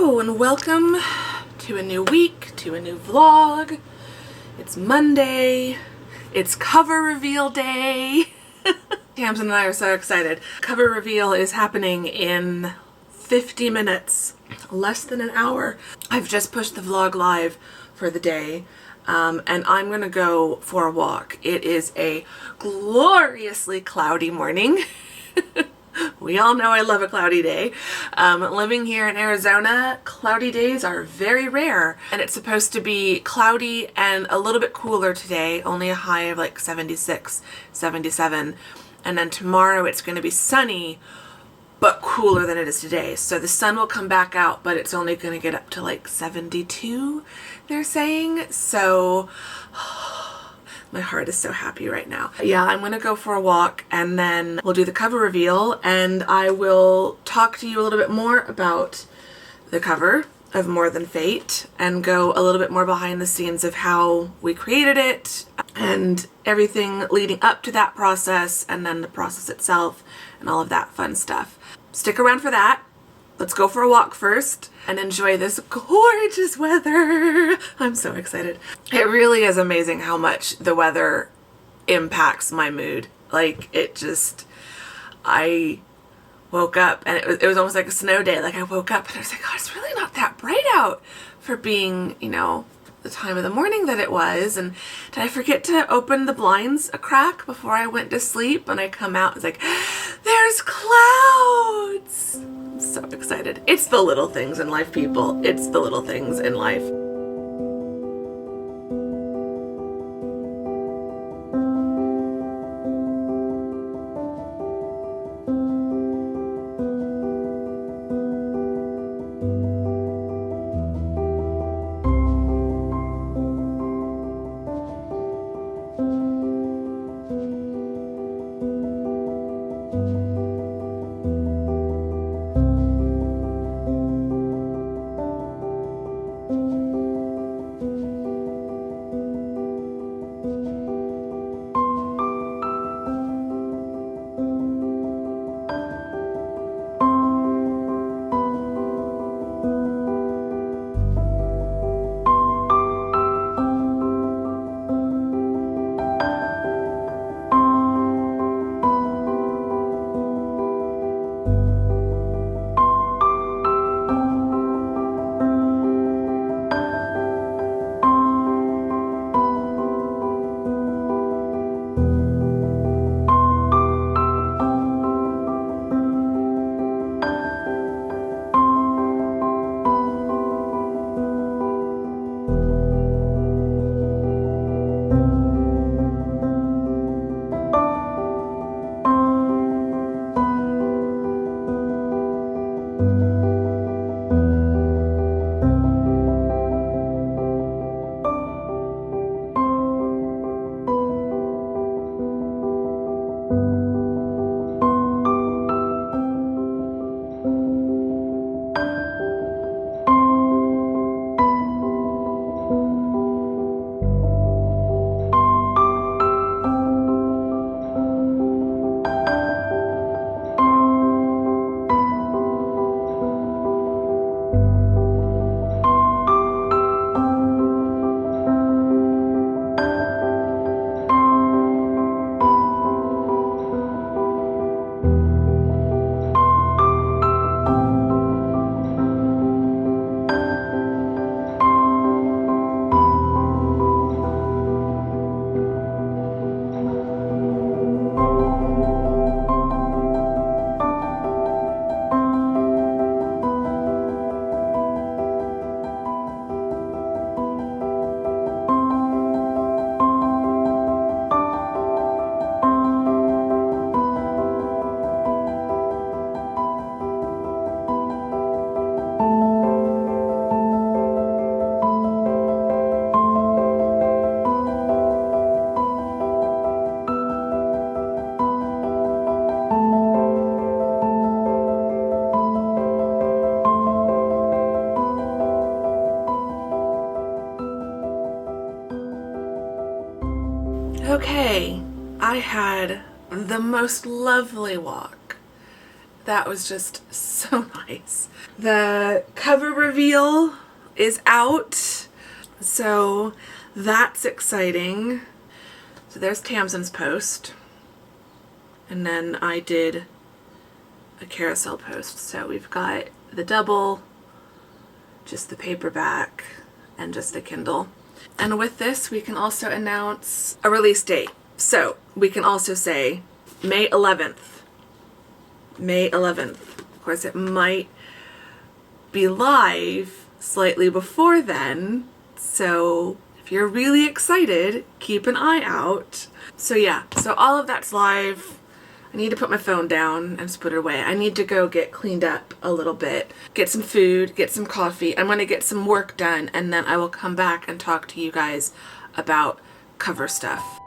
Hello and welcome to a new week, to a new vlog. It's Monday. It's cover reveal day. Tamsin and I are so excited. Cover reveal is happening in 50 minutes, less than an hour. I've just pushed the vlog live for the day. And I'm gonna go for a walk. It is a gloriously cloudy morning. We all know I love a cloudy day. Living here in Arizona, cloudy days are very rare, and it's supposed to be cloudy and a little bit cooler today, only a high of like 76, 77. And then tomorrow it's going to be sunny, but cooler than it is today. So the sun will come back out, but it's only going to get up to like 72, they're saying. So my heart is so happy right now. Yeah, I'm gonna go for a walk and then we'll do the cover reveal, and I will talk to you a little bit more about the cover of More Than Fate and go a little bit more behind the scenes of how we created it and everything leading up to that process, and then the process itself and all of that fun stuff. Stick around for that. Let's go for a walk first and enjoy this gorgeous weather. I'm so excited. It really is amazing how much the weather impacts my mood. Like, it just, I woke up and it was almost like a snow day. Like, I woke up and I was like, oh, it's really not that bright out for being, you know, the time of the morning that it was. And did I forget to open the blinds a crack before I went to sleep? And I come out, it's like, there's clouds. I'm so excited. It's the little things in life, people. It's the little things in life. Okay, I had the most lovely walk That was just so nice. The cover reveal is out, so that's exciting. So there's Tamsin's post, and then I did a carousel post. So we've got the double, just the paperback, and just the Kindle. And with this, we can also announce a release date. So we can also say May 11th. May 11th. Of course, it might be live slightly before then. So if you're really excited, keep an eye out. So yeah, so all of that's live. I need to put my phone down and just put it away. I need to go get cleaned up a little bit, get some food, get some coffee. I'm going to get some work done, and then I will come back and talk to you guys about cover stuff.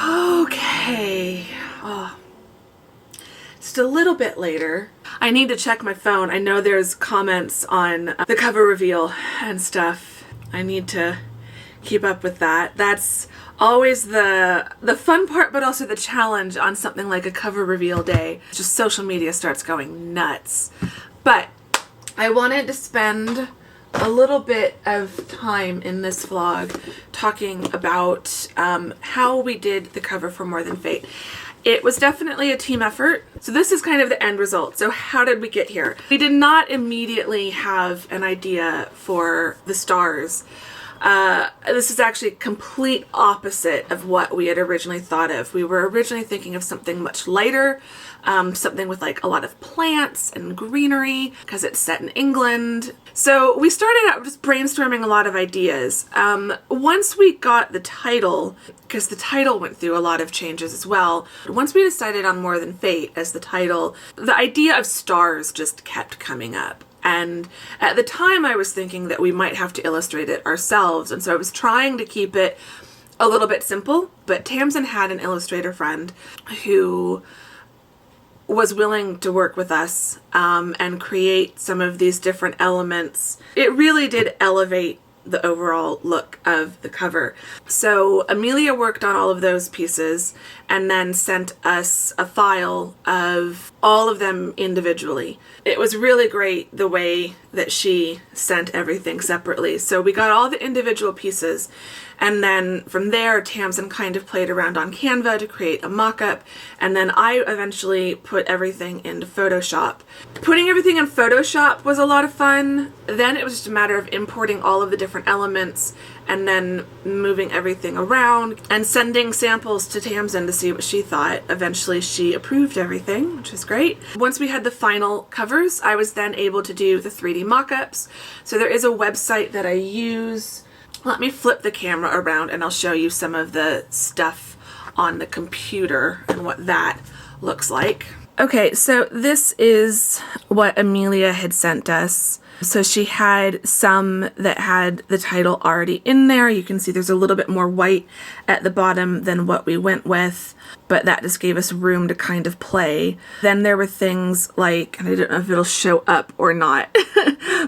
Okay, just a little bit later. I need to check my phone. I know there's comments on the cover reveal and stuff. I need to keep up with that. That's always the fun part, but also the challenge on something like a cover reveal day. Just social media starts going nuts. But I wanted to spend a little bit of time in this vlog talking about how we did the cover for More Than Fate. It was definitely a team effort. So this is kind of the end result. So how did we get here? We did not immediately have an idea for the stars. This is actually complete opposite of what we had originally thought of. We were originally thinking of something much lighter, something with like a lot of plants and greenery because it's set in England. So we started out just brainstorming a lot of ideas. Once we got the title, because the title went through a lot of changes as well, once we decided on More Than Fate as the title, the idea of stars just kept coming up. And at the time I was thinking that we might have to illustrate it ourselves, and so I was trying to keep it a little bit simple, but Tamsin had an illustrator friend who was willing to work with us and create some of these different elements. It really did elevate the overall look of the cover. So Amelia worked on all of those pieces and then sent us a file of all of them individually. It was really great the way that she sent everything separately. So we got all the individual pieces, and then from there Tamsin kind of played around on Canva to create a mock-up, and then I eventually put everything into Photoshop. Putting everything in Photoshop was a lot of fun. Then it was just a matter of importing all of the different elements and then moving everything around and sending samples to Tamsin to see what she thought. Eventually she approved everything, which is great. Once we had the final covers, I was then able to do the 3D mock-ups. So there is a website that I use. Let me flip the camera around and I'll show you some of the stuff on the computer and what that looks like. Okay, so this is what Amelia had sent us. So she had some that had the title already in there. You can see there's a little bit more white at the bottom than what we went with, but that just gave us room to kind of play. Then there were things like, and I don't know if it'll show up or not,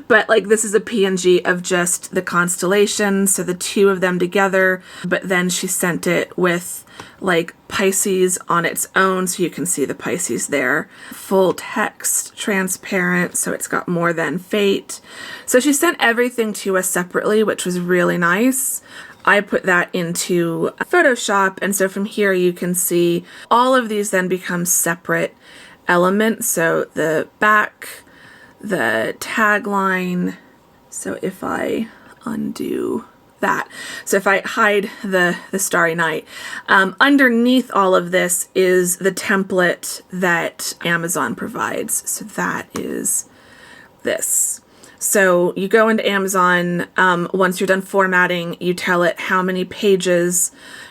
but like this is a PNG of just the constellations, so the two of them together, but then she sent it with like Pisces on its own, so you can see the Pisces there. Full text, transparent, so it's got More Than Fate. So she sent everything to us separately, which was really nice. I put that into Photoshop, and so from here you can see all of these then become separate elements. So the back, the tagline, so if I undo that. So if I hide the Starry Night, underneath all of this is the template that Amazon provides. So that is this. So you go into Amazon, once you're done formatting, you tell it how many pages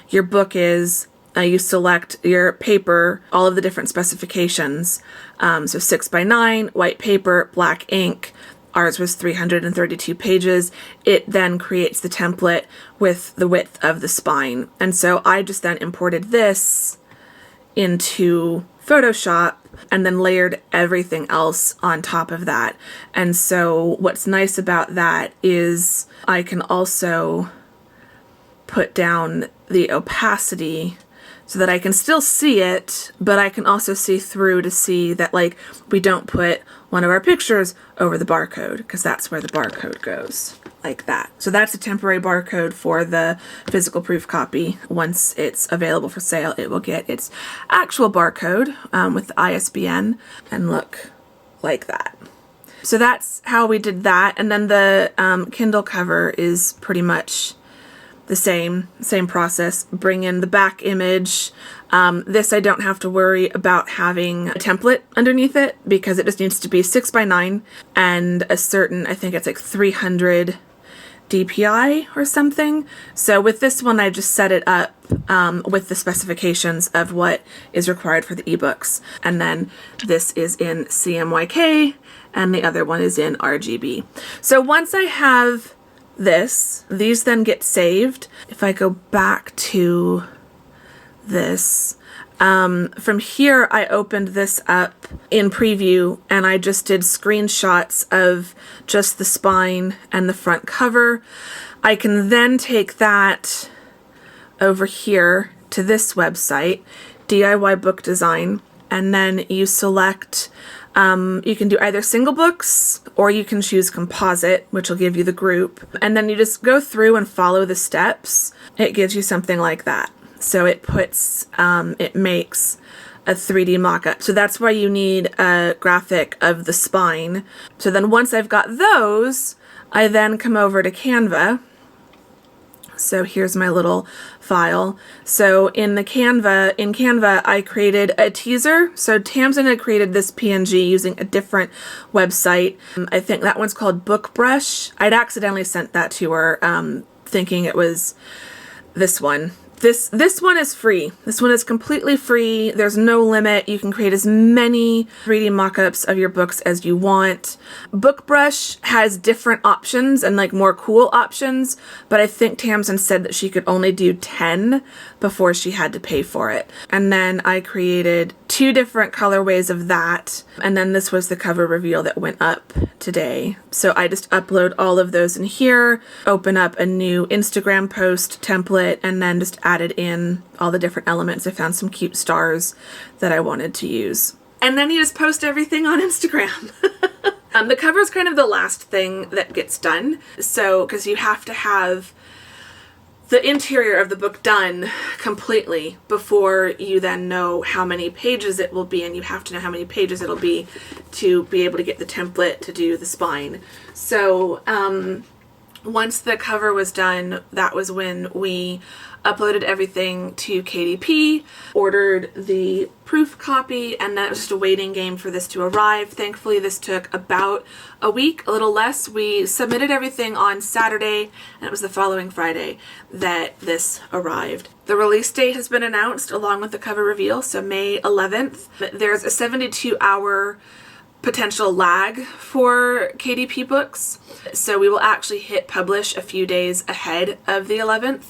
your book is, You select your paper, all of the different specifications. So 6x9, white paper, black ink. Ours was 332 pages. It then creates the template with the width of the spine. And so I just then imported this into Photoshop and then layered everything else on top of that. And so what's nice about that is I can also put down the opacity so that I can still see it, but I can also see through to see that, like, we don't put one of our pictures over the barcode, because that's where the barcode goes, like that. So that's a temporary barcode for the physical proof copy. Once it's available for sale, it will get its actual barcode with the ISBN and look like that. So that's how we did that. And then the Kindle cover is pretty much the same process. Bring in the back image. This I don't have to worry about having a template underneath it because it just needs to be 6x9 and a certain, I think it's like 300 DPI or something. So with this one, I just set it up with the specifications of what is required for the ebooks. And then this is in CMYK and the other one is in RGB. So once I have these then get saved. If I go back to this, from here I opened this up in preview and I just did screenshots of just the spine and the front cover. I can then take that over here to this website, DIY Book Design, and then you select you can do either single books or you can choose composite, which will give you the group. And then you just go through and follow the steps. It gives you something like that. So it puts, it makes a 3D mock-up. So that's why you need a graphic of the spine. So then once I've got those, I then come over to Canva. So here's my little file. So in Canva, I created a teaser. So Tamsin had created this PNG using a different website. I think that one's called BookBrush. I'd accidentally sent that to her, thinking it was this one. This one is free. This one is completely free. There's no limit. You can create as many 3D mock-ups of your books as you want. BookBrush has different options and like more cool options, but I think Tamsin said that she could only do 10 before she had to pay for it. And then I created 2 different colorways of that. And then this was the cover reveal that went up today. So I just upload all of those in here, open up a new Instagram post template, and then just added in all the different elements. I found some cute stars that I wanted to use. And then you just post everything on Instagram. The cover is kind of the last thing that gets done. So, because you have to have the interior of the book done completely before you then know how many pages it will be, and you have to know how many pages it'll be to be able to get the template to do the spine. So once the cover was done, that was when we uploaded everything to KDP, ordered the proof copy, and then it was just a waiting game for this to arrive. Thankfully, this took about a week, a little less. We submitted everything on Saturday, and it was the following Friday that this arrived. The release date has been announced along with the cover reveal, so May 11th. There's a 72-hour potential lag for KDP books, so we will actually hit publish a few days ahead of the 11th.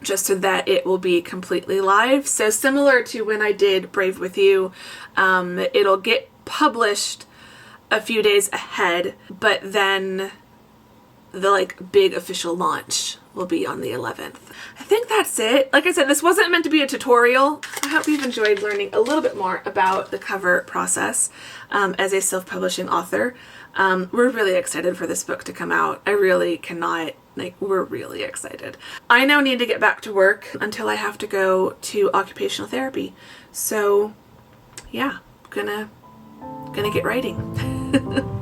Just so that it will be completely live. So similar to when I did Brave With You, it'll get published a few days ahead, but then the like big official launch will be on the 11th. I think that's it. Like I said, this wasn't meant to be a tutorial. I hope you've enjoyed learning a little bit more about the cover process as a self-publishing author. We're really excited for this book to come out. I really cannot, we're really excited. I now need to get back to work until I have to go to occupational therapy. So yeah, gonna get writing.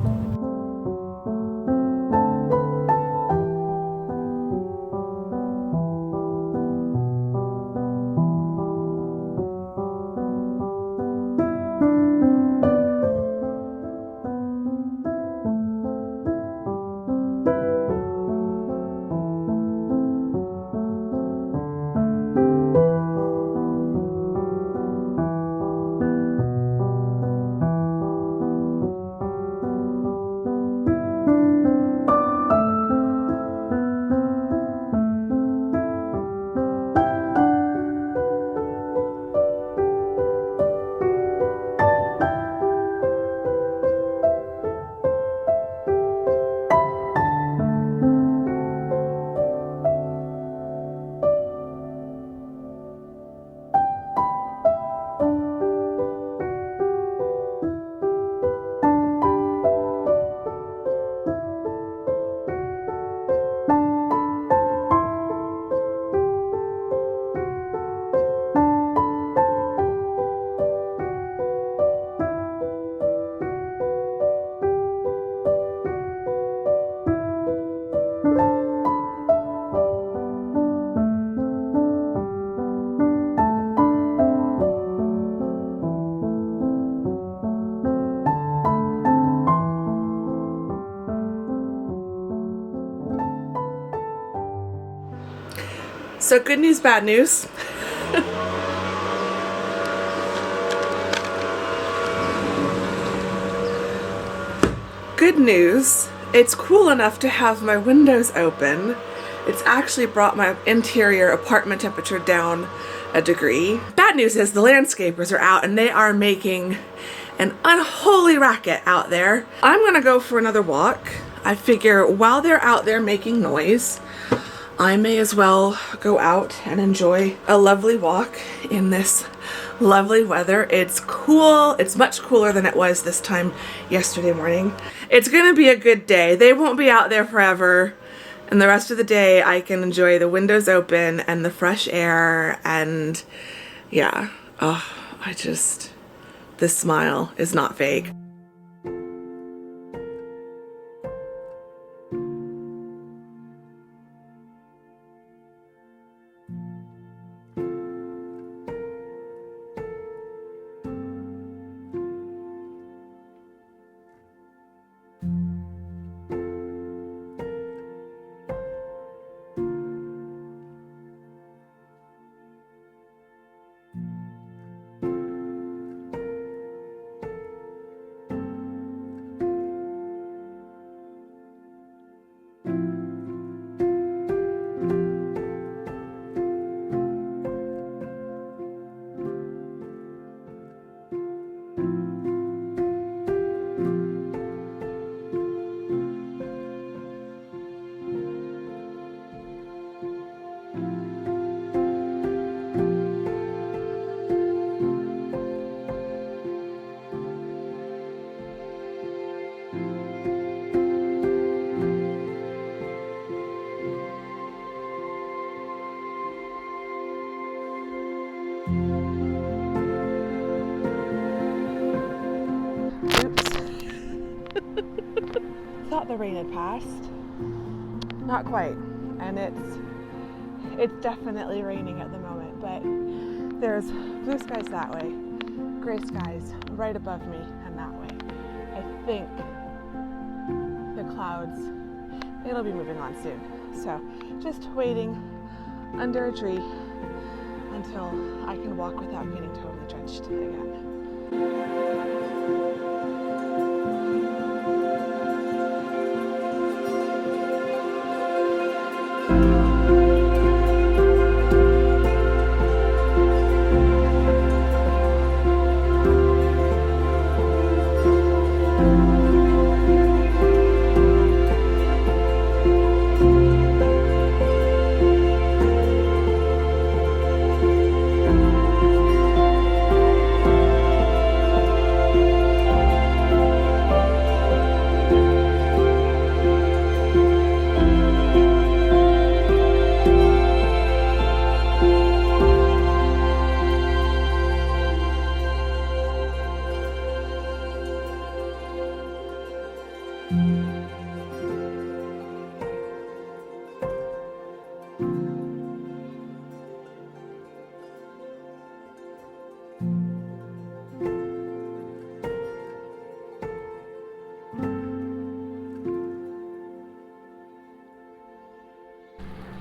So good news, bad news. Good news, it's cool enough to have my windows open. It's actually brought my interior apartment temperature down a degree. Bad news is the landscapers are out and they are making an unholy racket out there. I'm gonna go for another walk. I figure while they're out there making noise, I may as well go out and enjoy a lovely walk in this lovely weather. It's cool. It's much cooler than it was this time yesterday morning. It's gonna be a good day. They won't be out there forever. And the rest of the day I can enjoy the windows open and the fresh air and yeah. Oh, this smile is not fake. Thought the rain had passed. Not quite. And it's definitely raining at the moment, but there's blue skies that way, gray skies right above me and that way. I think the clouds, it'll be moving on soon. So just waiting under a tree until I can walk without getting totally drenched again.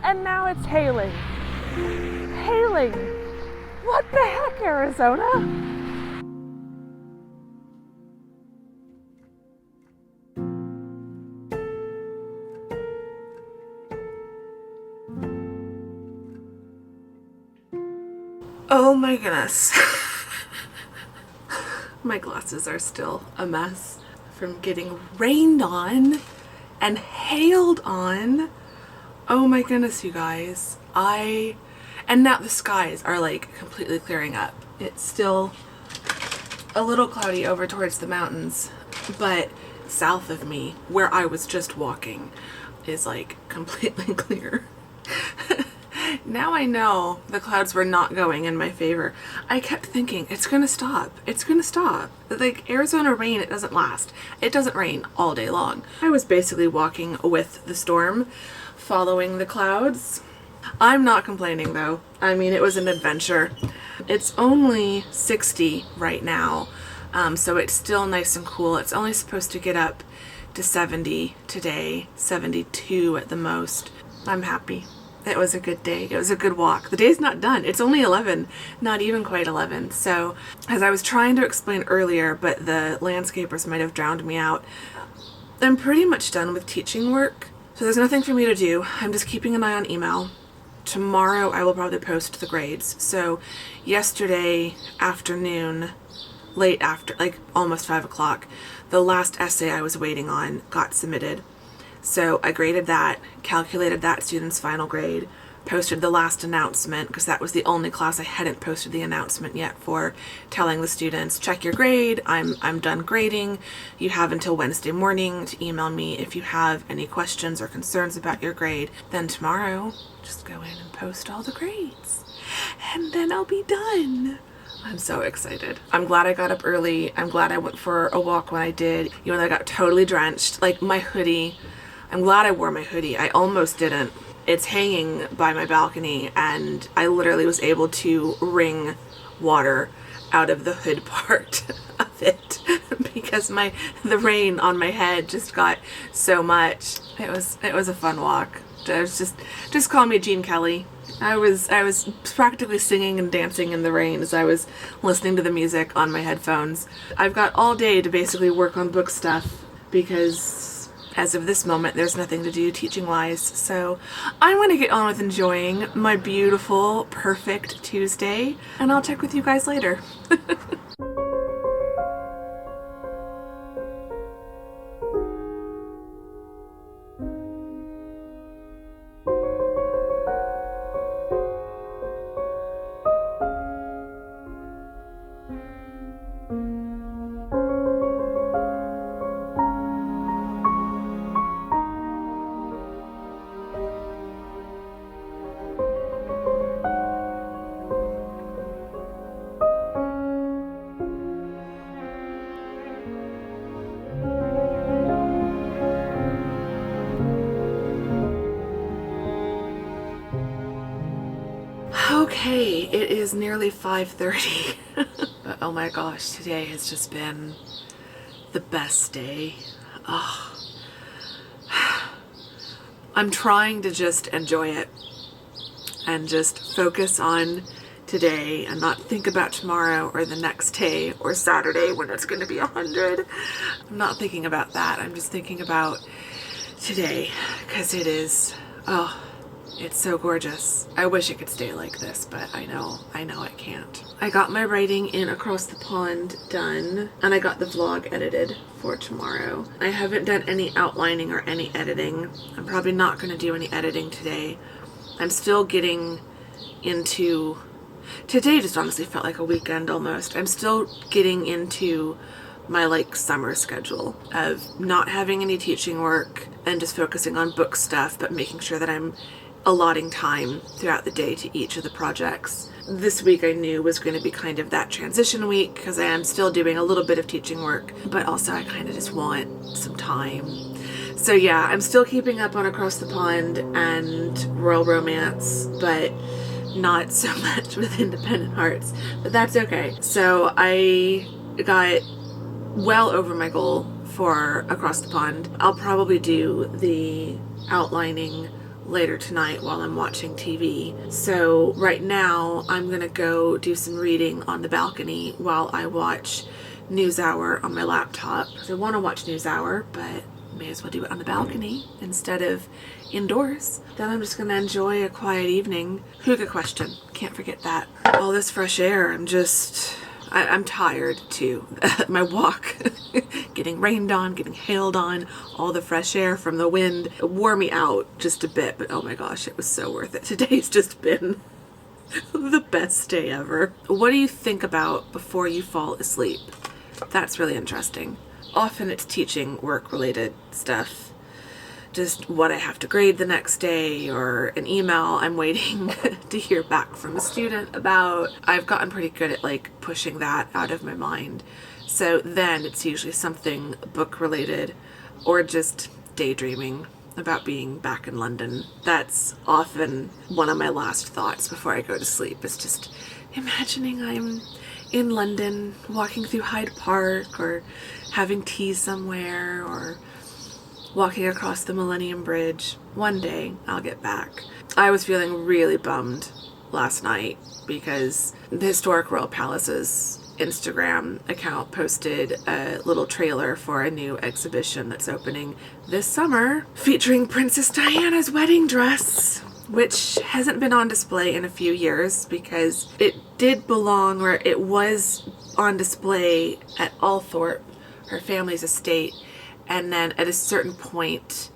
And now it's hailing. Hailing! What the heck, Arizona? Oh my goodness. My glasses are still a mess from getting rained on and hailed on. Oh my goodness, you guys. And now the skies are like completely clearing up. It's still a little cloudy over towards the mountains, but south of me, where I was just walking, is like completely clear. Now I know the clouds were not going in my favor. I kept thinking, it's gonna stop. It's gonna stop. Like Arizona rain, it doesn't last. It doesn't rain all day long. I was basically walking with the storm, following the clouds. I'm not complaining though. I mean, it was an adventure. It's only 60 right now, so it's still nice and cool. It's only supposed to get up to 70 today, 72 at the most. I'm happy. It was a good day. It was a good walk. The day's not done. It's only 11, not even quite 11. So as I was trying to explain earlier, but the landscapers might have drowned me out, I'm pretty much done with teaching work. So there's nothing for me to do. I'm just keeping an eye on email. Tomorrow I will probably post the grades. So yesterday afternoon, late after, like almost 5 o'clock, the last essay I was waiting on got submitted. So I graded that, calculated that student's final grade, posted the last announcement, because that was the only class I hadn't posted the announcement yet for, telling the students, check your grade, I'm done grading. You have until Wednesday morning to email me if you have any questions or concerns about your grade. Then tomorrow, just go in and post all the grades. And then I'll be done. I'm so excited. I'm glad I got up early. I'm glad I went for a walk when I did, even though I got totally drenched. Like my hoodie, I'm glad I wore my hoodie. I almost didn't. It's hanging by my balcony and I literally was able to wring water out of the hood part of it because the rain on my head just got so much. It was a fun walk. I was just call me Gene Kelly. I was practically singing and dancing in the rain as I was listening to the music on my headphones. I've got all day to basically work on book stuff because as of this moment, there's nothing to do teaching-wise, so I'm going to get on with enjoying my beautiful, perfect Tuesday, and I'll check with you guys later. Okay, it is nearly 5:30. But oh my gosh, today has just been the best day. Oh. I'm trying to just enjoy it and just focus on today and not think about tomorrow or the next day or Saturday when it's going to be 100. I'm not thinking about that. I'm just thinking about today because it is, oh, it's so gorgeous. I wish it could stay like this, but I know it can't. I got my writing in Across the Pond done, and I got the vlog edited for tomorrow. I haven't done any outlining or any editing. I'm probably not going to do any editing today. I'm still getting into... Today just honestly felt like a weekend almost. I'm still getting into my summer schedule of not having any teaching work and just focusing on book stuff, but making sure that I'm allotting time throughout the day to each of the projects. This week I knew was going to be kind of that transition week because I am still doing a little bit of teaching work, but also I kind of just want some time. So yeah, I'm still keeping up on Across the Pond and Royal Romance, but not so much with Independent Hearts, but that's okay. So I got well over my goal for Across the Pond. I'll probably do the outlining later tonight while I'm watching TV. So right now I'm gonna go do some reading on the balcony while I watch NewsHour on my laptop. Because I want to watch NewsHour, but may as well do it on the balcony instead of indoors. Then I'm just gonna enjoy a quiet evening. Hygge question, can't forget that. All this fresh air, I'm tired too. My walk, getting rained on, getting hailed on, all the fresh air from the wind wore me out just a bit, but oh my gosh, it was so worth it. Today's just been the best day ever. What do you think about before you fall asleep? That's really interesting. Often it's teaching work related stuff. Just what I have to grade the next day or an email I'm waiting to hear back from a student about. I've gotten pretty good at pushing that out of my mind. So then it's usually something book related or just daydreaming about being back in London. That's often one of my last thoughts before I go to sleep, is just imagining I'm in London walking through Hyde Park or having tea somewhere or walking across the Millennium Bridge. One day I'll get back. I was feeling really bummed last night because the Historic Royal Palace's Instagram account posted a little trailer for a new exhibition that's opening this summer featuring Princess Diana's wedding dress, which hasn't been on display in a few years because it did belong, or it was on display at Althorpe, her family's estate, and then at a certain point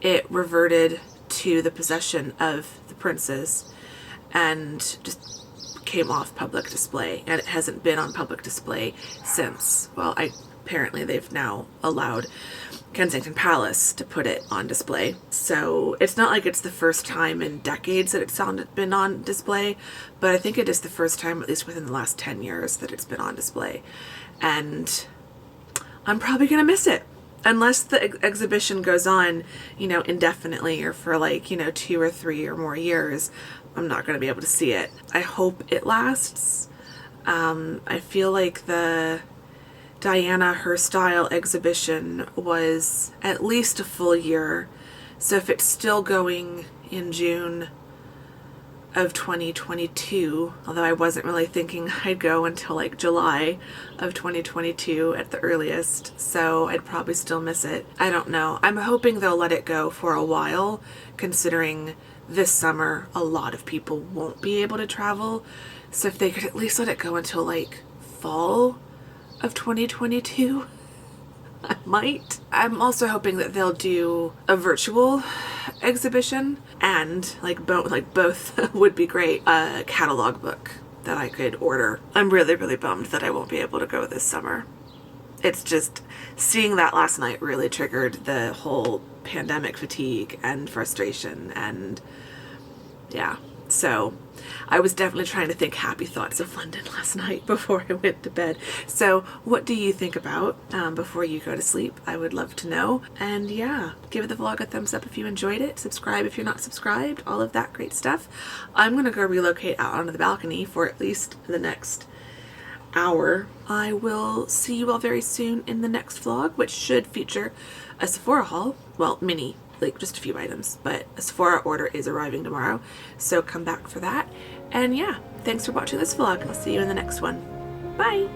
it reverted to the possession of the princes and just came off public display, and it hasn't been on public display since. Well, apparently they've now allowed Kensington Palace to put it on display. So it's not like it's the first time in decades that it's been on display, but I think it is the first time, at least within the last 10 years, that it's been on display. And I'm probably gonna miss it. Unless the exhibition goes on, indefinitely, or for 2 or 3 or more years, I'm not going to be able to see it. I hope it lasts. I feel like the Diana Her Style exhibition was at least a full year. So if it's still going in June of 2022, although I wasn't really thinking I'd go until July of 2022 at the earliest, so I'd probably still miss it. I don't know. I'm hoping they'll let it go for a while, considering this summer a lot of people won't be able to travel. So if they could at least let it go until fall of 2022, I might. I'm also hoping that they'll do a virtual exhibition, and both would be great. A catalog book that I could order. I'm really, really bummed that I won't be able to go this summer. It's just, seeing that last night really triggered the whole pandemic fatigue and frustration, and yeah. So I was definitely trying to think happy thoughts of London last night before I went to bed. So what do you think about before you go to sleep? I would love to know. And yeah, give the vlog a thumbs up if you enjoyed it. Subscribe if you're not subscribed. All of that great stuff. I'm going to go relocate out onto the balcony for at least the next hour. I will see you all very soon in the next vlog, which should feature a Sephora haul. Well, mini. Just a few items, but a Sephora order is arriving tomorrow, so come back for that. And yeah, thanks for watching this vlog. I'll see you in the next one. Bye!